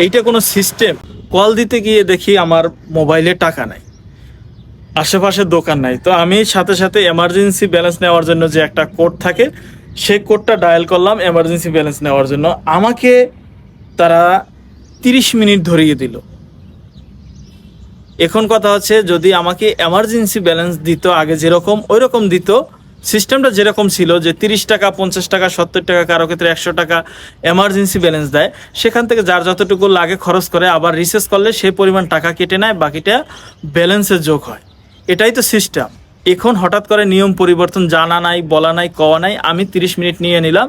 এইটা কোনো system? Call দিতে গিয়ে দেখি আমার মোবাইলে টাকা নাই, আশেপাশে দোকান নাই, তো আমি সাথে সাথে এমার্জেন্সি ব্যালেন্স নেওয়ার জন্য যে একটা কোড থাকে সেই কোডটা ডায়াল করলাম এমার্জেন্সি ব্যালেন্স নেওয়ার জন্য। আমাকে তারা 30 মিনিট ধরিয়ে দিল। এখন কথা হচ্ছে, যদি আমাকে এমার্জেন্সি ব্যালেন্স দিত আগে যেরকম ওই রকম দিত, সিস্টেমটা যেরকম ছিল যে 30 টাকা 50 টাকা 70 টাকা কারো ক্ষেত্রে 100 টাকা এমার্জেন্সি ব্যালেন্স দেয়, সেখান থেকে যার যতটুকু লাগে খরচ করে, আবার রিচার্জ করলে সেই পরিমাণ টাকা কেটে নেয়, বাকিটা ব্যালেন্সে যোগ হয়। এটাই তো সিস্টেম। এখন হঠাৎ করে নিয়ম পরিবর্তন, জানা নাই, বলা নাই, কওয়া নাই, আমি 30 মিনিট নিয়ে নিলাম।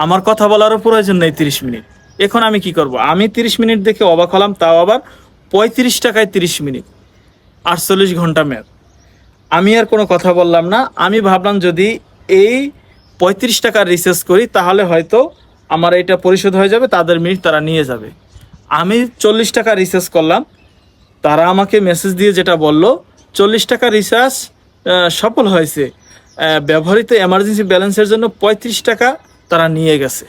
আমার কথা বলারও প্রয়োজন নেই 30 মিনিট। এখন আমি কি করব? আমি 30 মিনিট দেখে অবাক হলাম, তাও আবার 35 টাকায় 30 মিনিট, 48 ঘন্টা মেয়াদ। আমি আর কোনো কথা বললাম না। আমি ভাবলাম যদি এই 35 টাকার রিচার্জ করি তাহলে হয়তো আমার এটা পরিশোধ হয়ে যাবে, তাদের মিনিট তারা নিয়ে যাবে। আমি 40 টাকা রিচার্জ করলাম। তারা আমাকে মেসেজ দিয়ে যেটা বলল, 40 টাকা রিচার্জ সফল হয়েছে, ব্যবহৃত এমার্জেন্সি ব্যালেন্সের জন্য 35 টাকা তারা নিয়ে গেছে।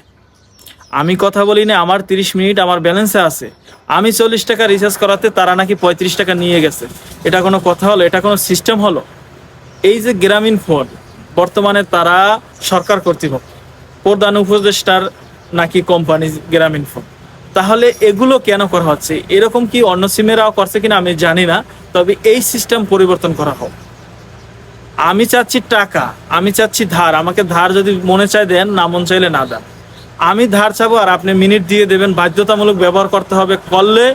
আমি কথা বলি না, আমার 30 মিনিট আমার ব্যালেন্সে আছে, আমি 40 টাকা রিচার্জ করাতে তারা নাকি 35 টাকা নিয়ে গেছে। এটা কোনো কথা হলো? এটা কোনো সিস্টেম হলো? এই যে গ্রামীণ ফোন, বর্তমানে তারা সরকার কর্তৃপক্ষ, প্রধান উপদেষ্টার নাকি কোম্পানি গ্রামীণ ফোন, তাহলে এগুলো কেন করা হচ্ছে? এরকম কি অন্য সিমেরাও করছে কিনা আমি জানি না, তবে এই সিস্টেম পরিবর্তন করা হোক। আমি চাচ্ছি টাকা, আমি চাচ্ছি ধার। আমাকে ধার যদি মনে চায় দেন, না মন চাইলে না দেন। আমি ধার চাবো আর আপনি মিনিট দিয়ে দেবেন, বাধ্যতামূলক ব্যবহার করতে হবে, করলে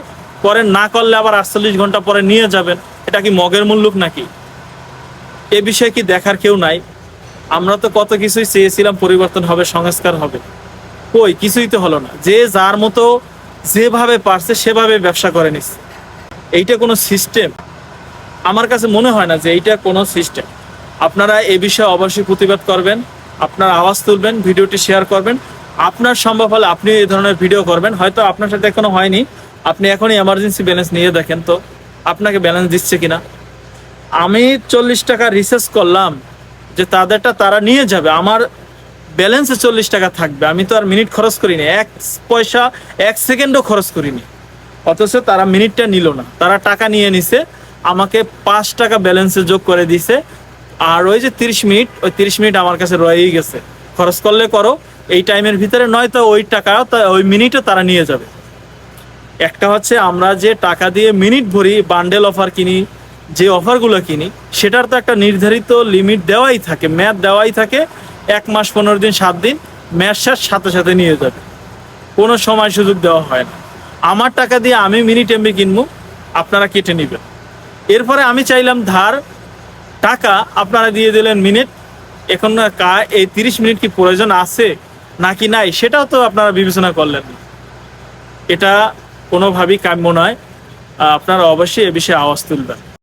করেন, না করলে আবার 48 ঘন্টা পরে নিয়ে যাবেন। এটা কি মগের মুল্লুক নাকি? এ বিষয়ে কি দেখার কেউ নাই? আমরা তো কত কিছুই চেয়েছিলাম, পরিবর্তন হবে, সংস্কার হবে, কই কিছুই তো হলো না। যে যার মতো যেভাবে পারছে সেভাবে ব্যবসা করে নিচ্ছে। এইটা কোনো সিস্টেম? আমার কাছে মনে হয় না যে এইটা কোনো সিস্টেম। আপনারা এই বিষয়ে অবশ্যই প্রতিবাদ করবেন, আপনার আওয়াজ তুলবেন, ভিডিওটি শেয়ার করবেন। আপনার সম্ভব হলে আপনি এই ধরনের ভিডিও করবেন। হয়তো আপনার সাথে এখনো হয়নি, আপনি এখনই এমার্জেন্সি ব্যালেন্স নিয়ে দেখেন তো আপনাকে ব্যালেন্স দিচ্ছে কিনা। আমি 40 টাকা রিচার্জ করলাম যে তাদেরটা তারা নিয়ে যাবে, আমার ব্যালেন্সে 40 টাকা থাকবে। আমি তো আর মিনিট খরচ করিনি, এক পয়সা 1 সেকেন্ডও খরচ করিনি, অথচ তারা মিনিটটা নিল না, তারা টাকা নিয়ে নিছে, আমাকে 5 টাকা ব্যালেন্সে যোগ করে দিছে। আর ওই যে 30 মিনিট, ওই 30 মিনিট আমার কাছে রয়েই গেছে। খরচ করলে করো এই টাইমের ভিতরে, নয়তো ওই টাকা ওই মিনিটও তারা নিয়ে যাবে। একটা হচ্ছে আমরা যে টাকা দিয়ে মিনিট ভরি, বান্ডেল অফার কিনি, যে অফারগুলো কিনি, সেটার তো একটা নির্ধারিত লিমিট দেওয়াই থাকে, মেয়াদ দেওয়াই থাকে, 1 মাস 15 দিন 7 দিন, মেয়াদ শেষ সাথে সাথে নিয়ে যাবে, কোনো সময় সুযোগ দেওয়া হয় না। আমার টাকা দিয়ে আমি মিনিট এমবি কিনবো, আপনারা কেটে নেবেন। এরপরে আমি চাইলাম ধার, টাকা আপনারা দিয়ে দিলেন মিনিট। এখন এই 30 মিনিট কি প্রয়োজন আছে নাকি নাই, সেটাও তো আপনারা বিবেচনা করলেন। এটা কোনোভাবেই কাম্য নয়। আপনারা অবশ্যই এ বিষয়ে আওয়াজ তুলবেন।